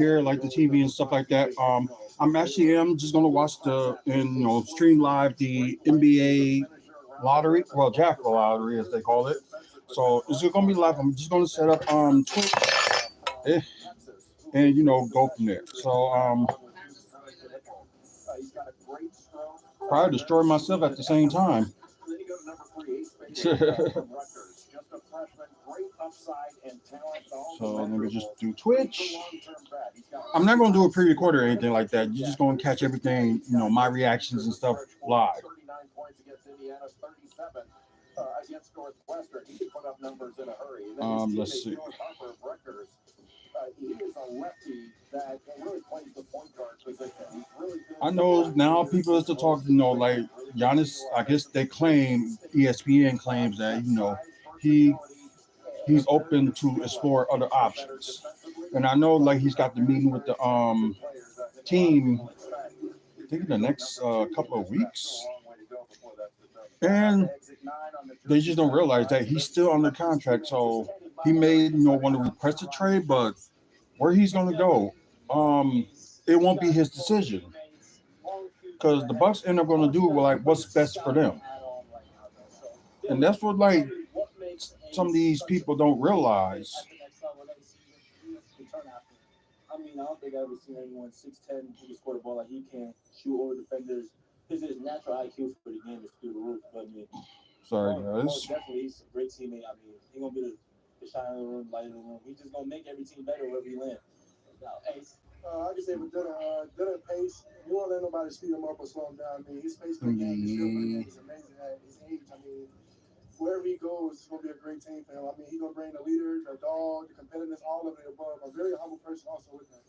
here, like the TV and stuff like that. I'm actually am just gonna watch the and stream live the NBA lottery, well, draft lottery as they call it. So it's gonna be live. I'm just gonna set up Twitch, eh, and go from there. So probably destroy myself at the same time. So let me just do Twitch. I'm not going to do a pre-record or anything like that. You're just going to catch everything, my reactions and stuff live. Let's see. I know now people is to talk, like Giannis. I guess they claim ESPN claims that he he's open to explore other options, and I know like he's got the meeting with the team. I think in the next couple of weeks, and they just don't realize that he's still under contract. So he may want to request a trade, but where he's going to go, it won't be his decision because the Bucks end up going to do like what's best for them, and that's what like some of these people don't realize. I mean, I don't think I've ever seen anyone 6'10" who can score the ball like he can, shoot over defenders. His natural IQ for the game is through the roof. But I mean, sorry guys. Definitely, he's a great teammate. I mean, he's gonna be the shine in the room, light in the room. He's just gonna make every team better wherever he lands. Now, Ace. I can say with Dylan pace, you won't let nobody speed him up or slow him down. I mean, his pace in the game is still pretty is amazing at his age. I mean, wherever he goes, it's going to be a great team for him. I mean, he's going to bring the leader, the dog, the competitiveness, all of it above. A very humble person also with him.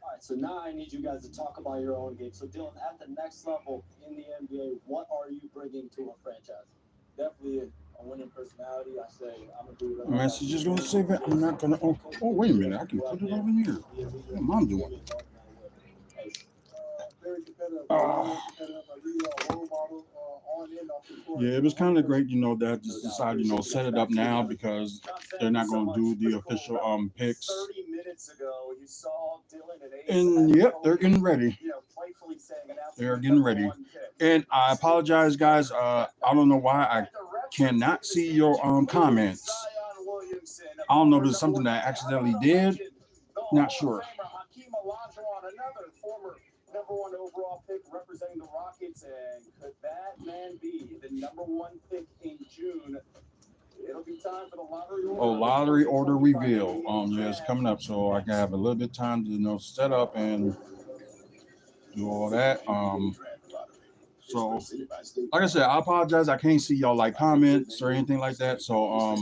All right, so now I need you guys to talk about your own game. So, Dylan, at the next level in the NBA, what are you bringing to a franchise? Definitely a winning personality. I say I'm going to do it. Message is going to say that I'm not going to. Oh, wait a minute. I can put it over here. What am I doing? Very competitive. Yeah, it was kind of great, that I just decided, set it up now because they're not going to do the official picks. 30 minutes ago, you saw Dylan and Ace. And yep, they're getting ready. They're getting ready. And I apologize, guys. I don't know why I cannot see your comments. I don't know if it's something that I accidentally did. Not sure. Number one overall pick representing the Rockets, and could that man be the number one pick in June? It'll be time for the lottery order. Oh, lottery order reveal. Yeah, it's coming up, so I can have a little bit of time to set up and do all that. So like I said, I apologize. I can't see y'all like comments or anything like that. So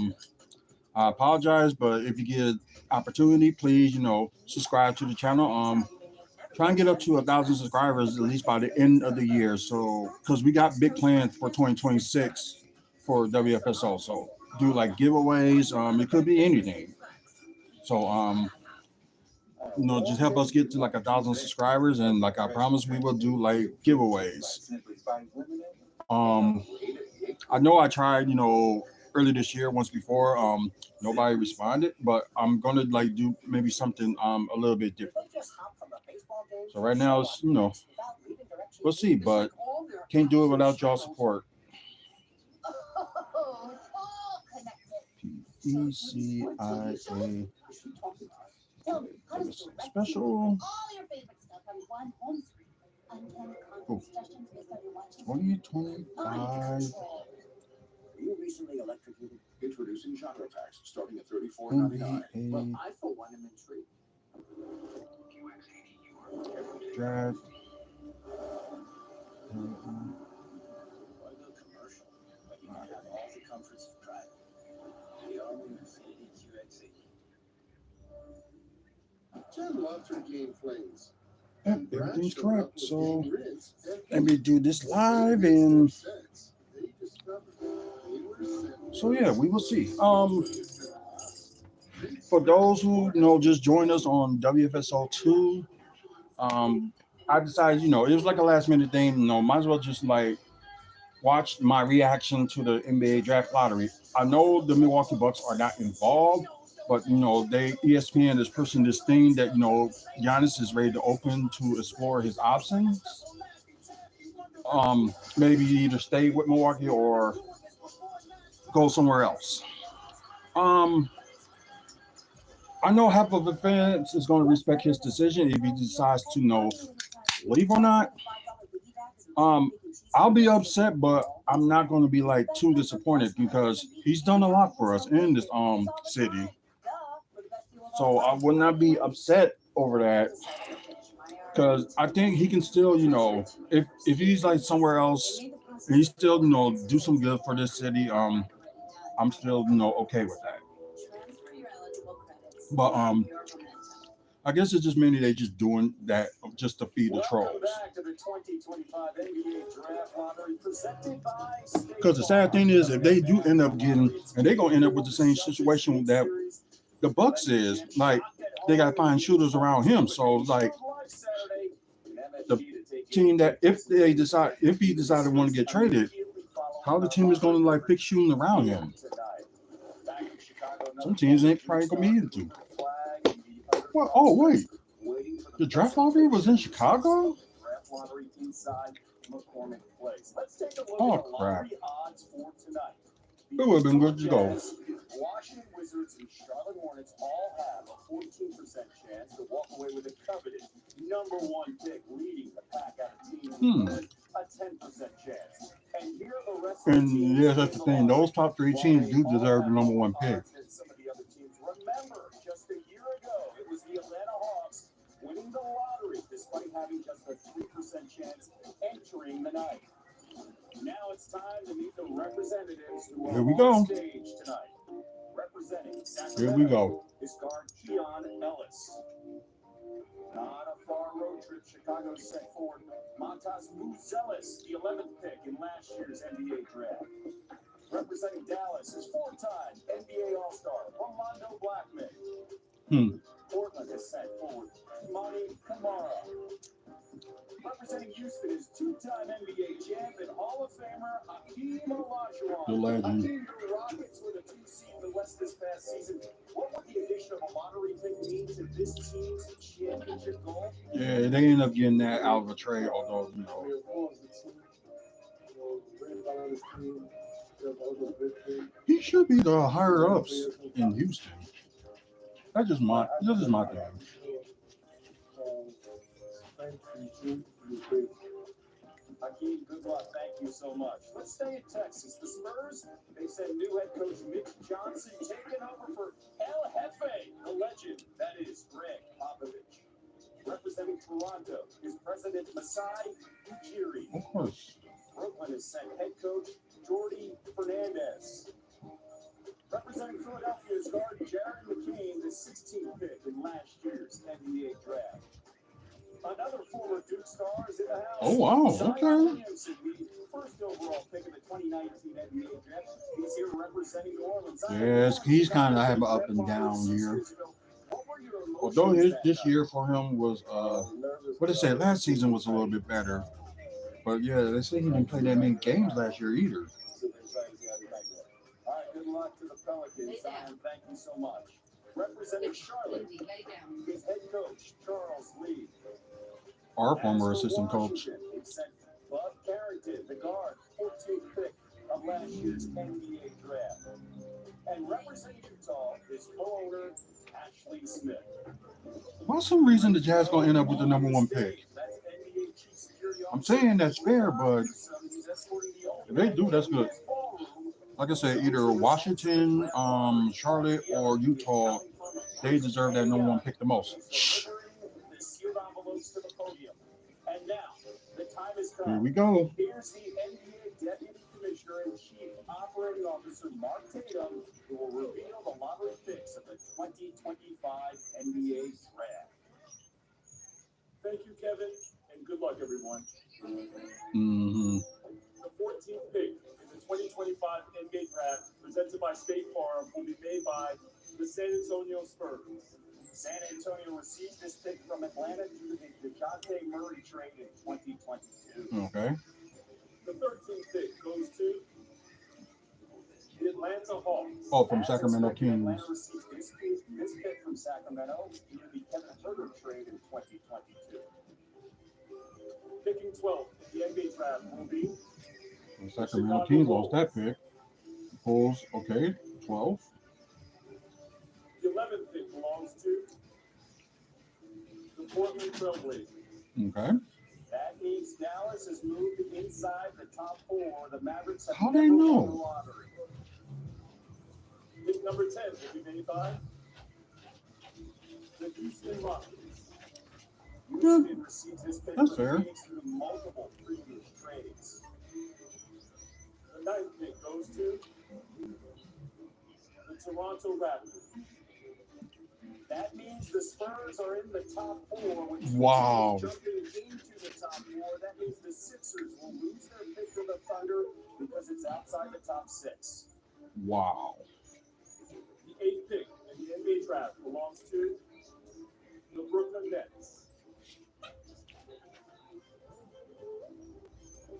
I apologize, but if you get opportunity, please, subscribe to the channel. Try and get up to 1,000 subscribers at least by the end of the year. So, because we got big plans for 2026 for WFSO. So, do like giveaways. It could be anything. So, just help us get to like 1,000 subscribers, and like I promise, we will do like giveaways. I know I tried, early this year once before. Nobody responded, but I'm gonna like do maybe something a little bit different. So right now it's we'll see, but can't do it without y'all support. PECIA special. Oh, 2025. You recently electrocuted, introducing genre tax starting at $34.99. Well, I for one am intrigued. Drive. Why go commercial? But you can have all the comforts of driving. The all-new Infiniti QX80. Jen loves her game flames. Yep, everything's correct. So let me do this live, and so yeah, we will see. For those who just joined us on WFSO 2, I decided it was like a last minute thing. Might as well just like watch my reaction to the NBA draft lottery. I know the Milwaukee Bucks are not involved, But ESPN is pushing this thing that Giannis is ready to open to explore his options. Maybe either stay with Milwaukee or go somewhere else. I know half of the fans is going to respect his decision if he decides to leave or not. I'll be upset, but I'm not going to be like too disappointed because he's done a lot for us in this city. So I would not be upset over that because I think he can still, if he's like somewhere else and he still, do some good for this city, I'm still, okay with that. But I guess it's just mainly they just doing that just to feed the trolls. Because the sad thing is, if they do end up getting, and they're gonna end up with the same situation that the Bucks is, like they gotta find shooters around him. So like the team that if he decided to want to get traded, how the team is gonna like pick shooting around him? Some teams ain't probably gonna be able to. Well, oh wait, the draft lottery was in Chicago? Oh crap! It would have been good to go. Washington Wizards and Charlotte Hornets all have a 14% chance to walk away with a coveted number 1 pick, leading the pack out of teams with a 10% chance. And here are the rest of the teams. Yeah, that's the thing. Those top 3 teams do deserve the number 1 pick. Some of the other teams. Remember, just a year ago, it was the Atlanta Hawks winning the lottery despite having just a 3% chance entering the night. Now it's time to meet the representatives who are on stage tonight. Representing Sacramento is guard Keon Ellis. Not a far road trip, Chicago sent forward Montas Muzelis, the 11th pick in last year's NBA draft. Representing Dallas is 4-time NBA All-Star Armando Blackman. Portland has sent forward Monty Kamara. Representing Houston is 2-time NBA champ and Hall of Famer Hakeem Olajuwon. The legend. Hakeem, the Rockets were the 2 seed in the West this past season. What would the addition of a lottery pick mean to this team's championship goal? Yeah, they end up getting that out of a trade, although, he should be the higher ups in Houston. That's just my thing. Hakeem, good luck. Thank you so much. Let's stay in Texas. The Spurs, they send new head coach Mitch Johnson taking over for El Jefe, the legend. That is Greg Popovich. Representing Toronto is President Masai Ujiri. Of course. Brooklyn has sent head coach Jordy Fernandez. Representing Philadelphia's guard Jared McCain, the 16th pick in last year's NBA draft. Another former Duke star is in the house. Oh, wow. Okay. Williamson, the first overall pick of the 2019 NBA draft. He's here representing New Orleans. Yes, he's kind of have an up and down year. Although this year for him was, what they say, last season was a little bit better. But yeah, they say he didn't play that many games last year either. All right, good luck to the Pelicans, and thank you so much. Representing Charlotte is head coach Charles Lee. Our former assistant coach. Bud Carrington, the guard, 14th pick of last year's NBA draft. And representing Utah is co-owner Ashley Smith. Why some reason the Jazz gonna end up with the number 1 pick? I'm saying that's fair, but if they do, that's good. Like I said, either Washington, Charlotte, or Utah, they deserve that number 1 pick the most. Here we go. Here's the NBA Deputy Commissioner and Chief Operating Officer Mark Tatum, who will reveal the lottery picks of the 2025 NBA Draft. Thank you, Kevin, and good luck, everyone. The 14th pick in the 2025 NBA Draft, presented by State Farm, will be made by the San Antonio Spurs. San Antonio received this pick from Atlanta due to the DeJounte Murray trade in 2022. Okay. The 13th pick goes to The Atlanta Hawks. Oh, from As Sacramento expected, Kings. Atlanta received this pick from Sacramento via the Kevin Huerter trade in 2022. Picking 12 in the NBA draft will be The Sacramento Kings lost that pick. Bulls, okay, 12. the 11th pick belongs to the Portland Trailblazers. Okay. That means Dallas has moved inside the top 4. The Mavericks have How they never know? won the lottery. Pick number 10 will be made by the Houston Rockets. Houston receives this pick That's from fair. Phoenix through multiple previous trades. The 9th pick goes to the Toronto Raptors. That means the Spurs are in the top 4. With Wow. jumping into the top 4, that means the Sixers will lose their pick to the Thunder because it's outside the top 6. Wow. The 8th pick in the NBA draft belongs to the Brooklyn Nets.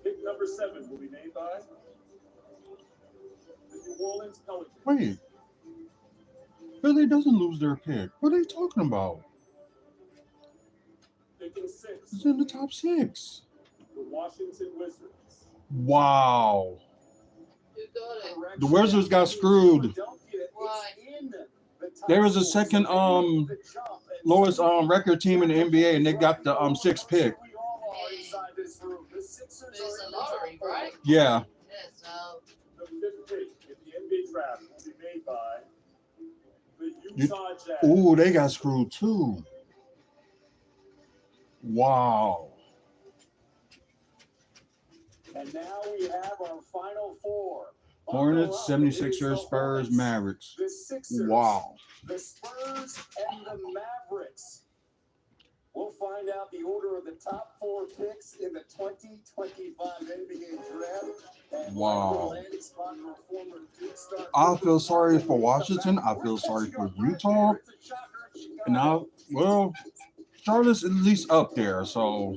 Pick number 7 will be made by the New Orleans Pelicans. Wait. Philly doesn't lose their pick. What are you talking about? Picking 6, It's in the top 6. the Washington Wizards. Wow. You got it. Correction, The Wizards got that means screwed. Philadelphia is Why? in the top There was a 4, second, so they need the jump, and lowest so record team in the NBA, and they got the 6th pick. we all are inside this room. The Sixers It's are a in the top lottery, 4. right? Yeah. Yeah, so The 5th pick in the NBA draft will be made by the Utah Jazz. Ooh, they got screwed too. Wow. And now we have our final 4. Hornets, Buckle up. It is 76ers, the Spurs, Hornets, Mavericks. the Sixers, Wow. the Spurs, and the Mavericks. We'll find out the order of the top 4 picks in the 2025 NBA draft. And Wow. landing spot for former Duke star- I feel sorry for Washington. I feel sorry for Utah. And well, Charlotte's at least up there. So,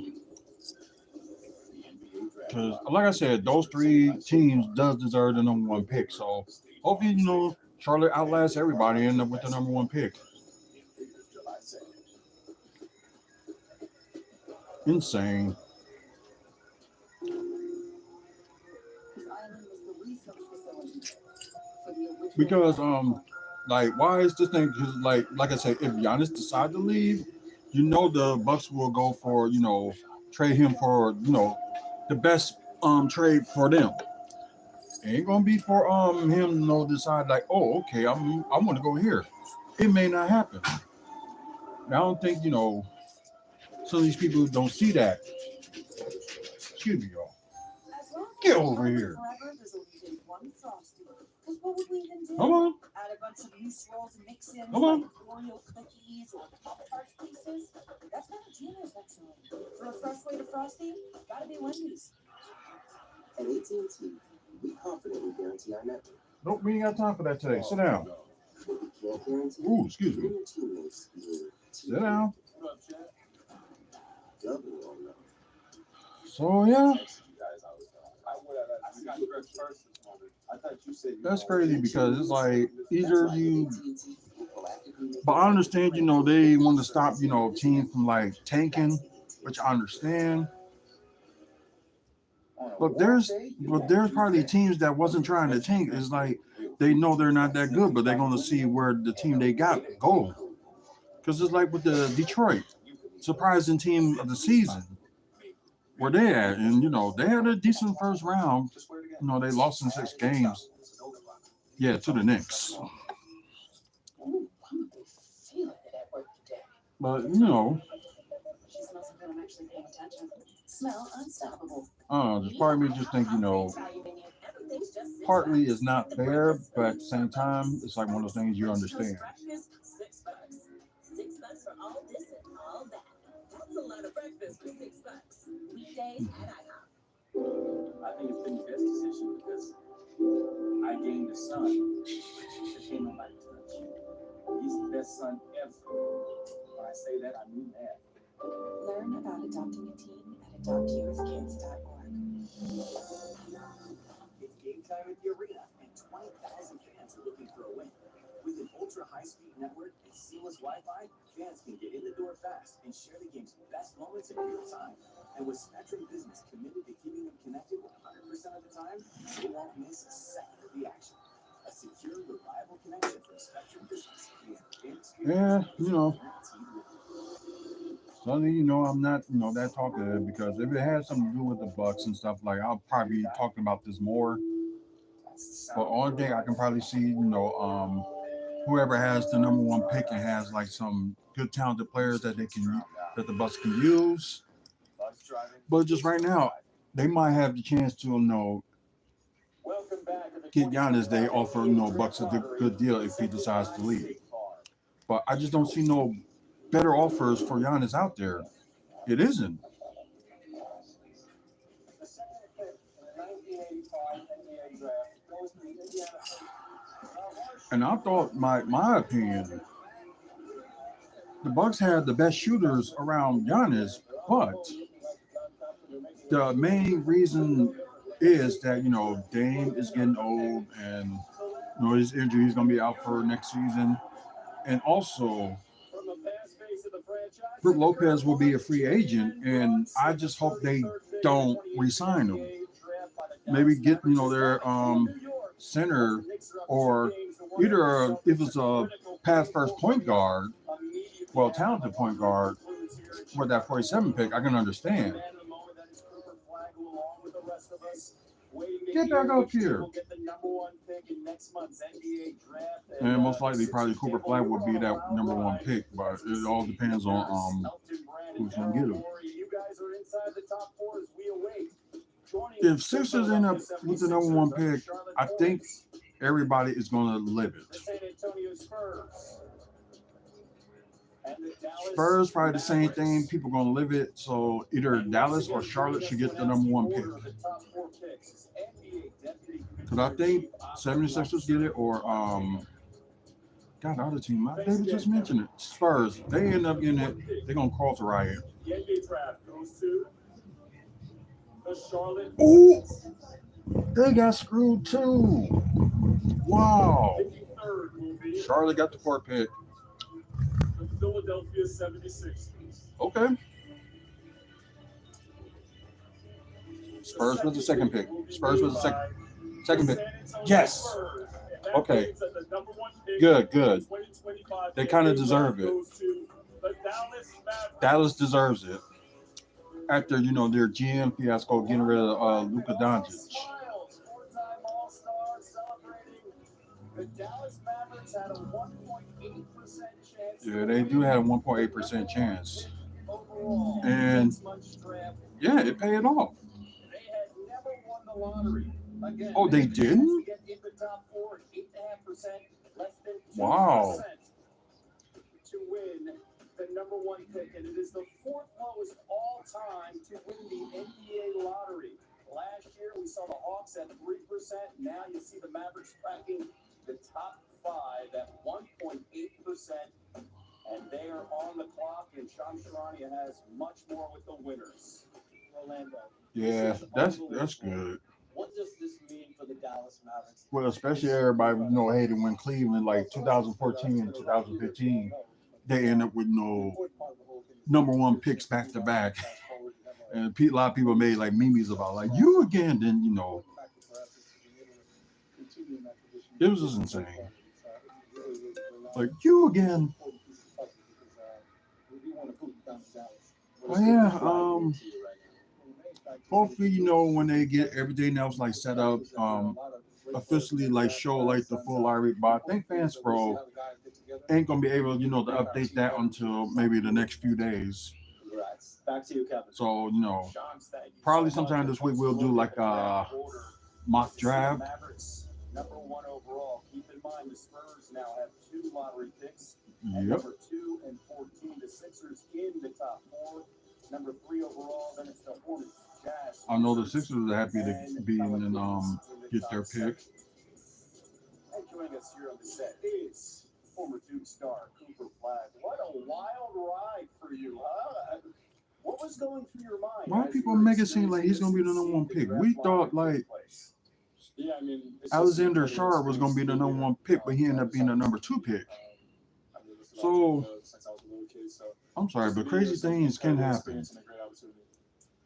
because like I said, those 3 teams does deserve the number 1 pick. So, hopefully, Charlotte outlasts everybody and end up with the number 1 pick. Insane. Because like, why is this thing? Because like I said, if Giannis decide to leave, the Bucks will go for trade him for the best trade for them. It ain't gonna be for him decide like, oh, okay, I want to go here. It may not happen. I don't think some of these people don't see that. Excuse me, y'all. Get over here. What would we even do? Come on. Add a bunch of loose rolls and mix-ins Come on. like Oreo cookies or Pop-Tarts pieces. That's not a genius, actually. For a fresh way to frosty, gotta be Wendy's. At AT&T, we confidently guarantee our network. Nope, we ain't got time for that today. Sit down. But we can't guarantee Ooh, excuse you me. and your teammates will Sit down. double or no. So yeah, I got dressed first this morning. I thought you said that's crazy because it's like either you. But I understand, they want to stop, teams from like tanking, which I understand. But there's probably teams that wasn't trying to tank. It's like they know they're not that good, but they're going to see where the team they got go. Because it's like with the Detroit, surprising team of the season, where they at, and they had a decent first round. They lost in 6 games. Yeah, to the Knicks. But She smells like I'm actually paying attention. Smell unstoppable. just part of me just think, partly is not fair, but at the same time, it's like one of those things you understand. $6. $6 for all this and all that. That's a lot of breakfast for $6. Weekdays at IHOP. I think it's been the best decision because I gained a son that came in my touch. He's the best son ever. When I say that, I mean that. Learn about adopting a teen at adoptyourskids.org. It's game time at the arena, and 20,000 ultra high-speed network and seamless Wi-Fi, fans can get in the door fast and share the game's best moments in real time. And with Spectrum Business committed to keeping them connected 100% of the time, they won't miss a second of the action. A secure, reliable connection from Spectrum Business means Yeah, suddenly, I'm not, that talkative because if it had something to do with the Bucks and stuff, like I'll probably be talking about this more. But on day, I can probably see, whoever has the number one pick and has like some good talented players that the Bucks can use. But just right now, they might have the chance to, get Giannis. They offer, Bucks a good deal if he decides to leave. But I just don't see no better offers for Giannis out there. It isn't. The second pick in the 1985 NBA draft goes to the Indiana Pacers. And I thought, my opinion, the Bucks had the best shooters around Giannis, but the main reason is that Dame is getting old, and his injury, he's going to be out for next season, and also Brook Lopez will be a free agent, and I just hope they don't re-sign him. Maybe get their center, or either if it's a pass first point guard, talented point guard for that 47 pick, I can understand. Get back up here. And most likely, probably Cooper Flag would be that number one pick, but it all depends on who's going to get him. If Sixers end up with the number one pick, I think everybody is going to live it. Spurs probably the same thing. People going to live it. So either Dallas or Charlotte should get the number one pick. Because I think 76ers get it, or the other team. I think we just mentioned it. Spurs. They end up getting it. They're going to cross a riot. Oh, they got screwed too. Wow. Charlotte got the fourth pick. The Philadelphia 76ers. Okay. Spurs was the second pick. Spurs was the second pick. Yes. Okay. Good. They kind of deserve it. Dallas deserves it. After, their GM fiasco getting rid of Luka Doncic. Yeah, they do have a 1.8% chance. And, yeah, it paid off. Oh, they didn't? Wow. To win the number one pick, and it is the fourth lowest all time to win the NBA lottery. Last year, we saw the Hawks at 3%. Now you see the Mavericks cracking the top five at 1.8%. And they are on the clock, and Sean Sharania has much more with the winners. Orlando. Yeah, that's good. What does this mean for the Dallas Mavericks? Well, especially everybody, hated when Cleveland, like 2014 and 2015, they end up with no number one picks back to back. And a lot of people made like memes about like, you again, then, it was just insane. Like, you again. Oh, yeah, hopefully, when they get everything else like set up, officially like show like the full lottery. But I think Fans Pro ain't gonna be able, to update that until maybe the next few days. Back to you, Kevin. So, probably sometime this week we'll do like a mock draft. Number one overall. Keep in mind the Spurs now have 2 lottery picks. Yep. Number 2 and 14, the Sixers in the top 4. Number 3 overall, then it's the Hornets. I know the Sixers are happy to be in and get their pick. And joining us here on the set is former Duke star Cooper Flag. What a wild ride for you, huh? What was going through your mind? Why people make it seem like he's gonna be the number one pick? We thought like Alexander Sharp was gonna be the number one pick, but he ended up being the number 2 pick. So since I was a little kid. So I'm sorry, but crazy things can happen. And a great opportunity.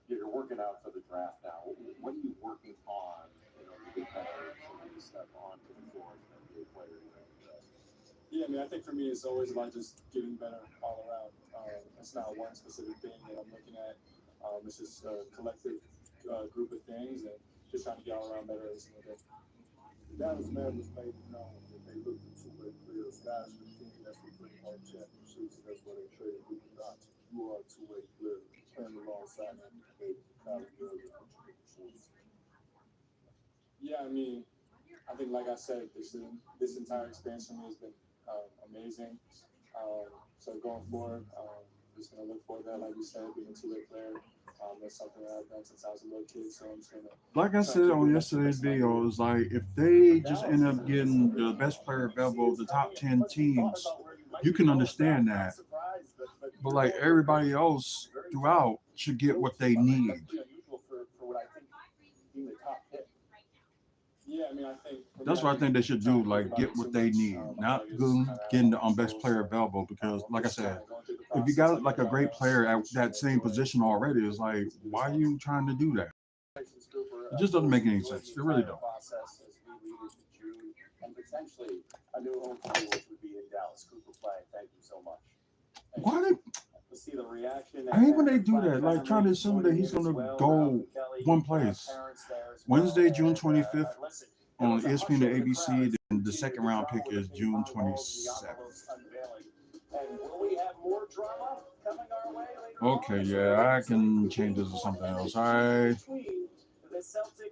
You're working out for the draft now. What are you working on, to get better so when you step onto the floor and be a player? Yeah, I mean, I think for me, it's always about just getting better all around. It's not one specific thing that I'm looking at. It's just a collective group of things and just trying to get all around better every single day. The Dallas Mavericks made known that they look for two-way players. Guys for the team that's been winning all championships, and that's why they traded Luka Doncic. You are a two-way player playing alongside him. Yeah, I mean, I think, like I said, this entire experience for me has been amazing. So going forward, just gonna look forward to that. Like you said, being a two-way player. That's something that I've done since I was a little kid. So I'm just gonna. Like I said on yesterday's video, it's like if they just end up getting the best player available, the top 10 teams, you can understand that. But like everybody else throughout should get what they need. Yeah, I mean, I think that's what I think they should do. Like get what they need, not getting the best player available. Because like I said, if you got like a great player at that same position already, it's like why are you trying to do that? It just doesn't make any sense. It really don't. And potentially a new home for you, which would be in Dallas. Cooper Flag, thank you so much. Why they? To see the reaction. I hate when they do that. Like trying to assume that he's gonna go one place. Wednesday, June 25th on ESPN and ABC. Then the second round pick is June 27th. And will we have more drama coming our way later Okay, yeah, I can change this to something else. I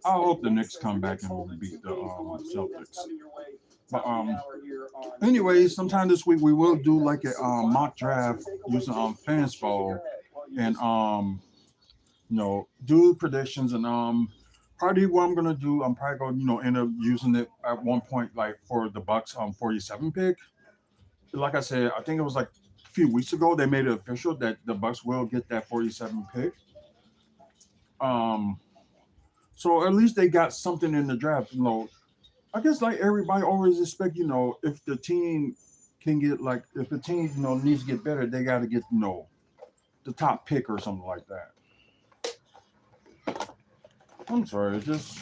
hope the Knicks come back and beat the Celtics. But anyways, sometime this week we will do like a mock draft using Fanspo and do predictions and probably what I'm gonna do. I'm probably gonna end up using it at one point like for the Bucks 47 pick. Like I said, I think it was like a few weeks ago they made it official that the Bucks will get that 47 pick. So at least they got something in the draft. I guess like everybody always expect, if the team can get like if the team, needs to get better, they gotta get, the top pick or something like that. I'm sorry, it's just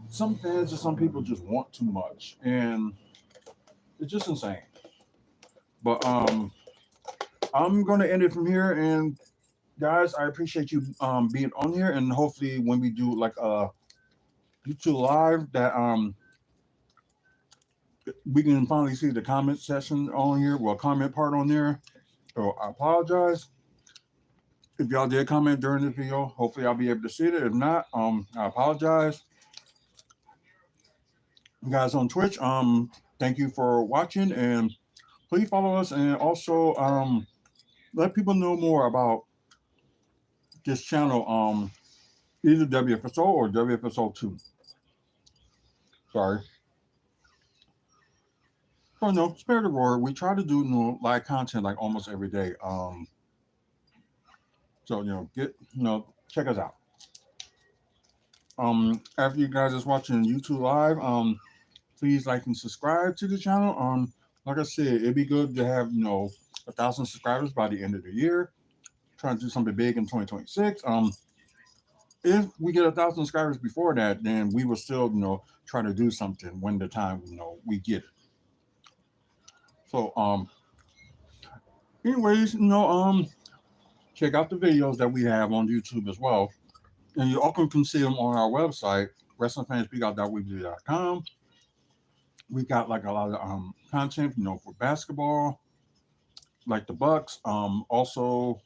some fans or some people just want too much and it's just insane. But I'm gonna end it from here and guys, I appreciate you being on here and hopefully when we do like YouTube live that we can finally see the comment section on here, comment part on there. So I apologize if y'all did comment during the video. Hopefully I'll be able to see it. If not, I apologize. You guys on Twitch, thank you for watching and please follow us and also let people know more about this channel, either WFSO or WFSO 2. Sorry. So no, spare the roar. We try to do live content like almost every day. So check us out. After you guys is watching YouTube live, please like and subscribe to the channel. Like I said, it'd be good to have 1,000 subscribers by the end of the year. Trying to do something big in 2026. If we get 1,000 subscribers before that, then we will still try to do something when the time we get it. So anyways, check out the videos that we have on YouTube as well. And you also can see them on our website, wrestlingfanspeakout.weebly.com. We got like a lot of content, for basketball, like the Bucks, also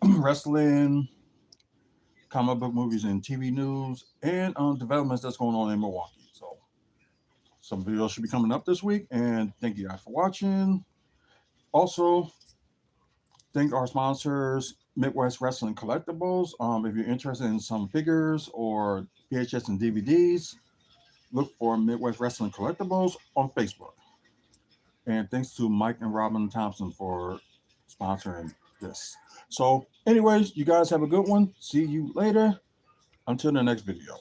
wrestling, comic book movies and TV news, and developments that's going on in Milwaukee. So some videos should be coming up this week, and thank you guys for watching. Also, thank our sponsors, Midwest Wrestling Collectibles. If you're interested in some figures or VHS and DVDs, look for Midwest Wrestling Collectibles on Facebook. And thanks to Mike and Robin Thompson for sponsoring this. So anyways, you guys have a good one. See you later. Until the next video.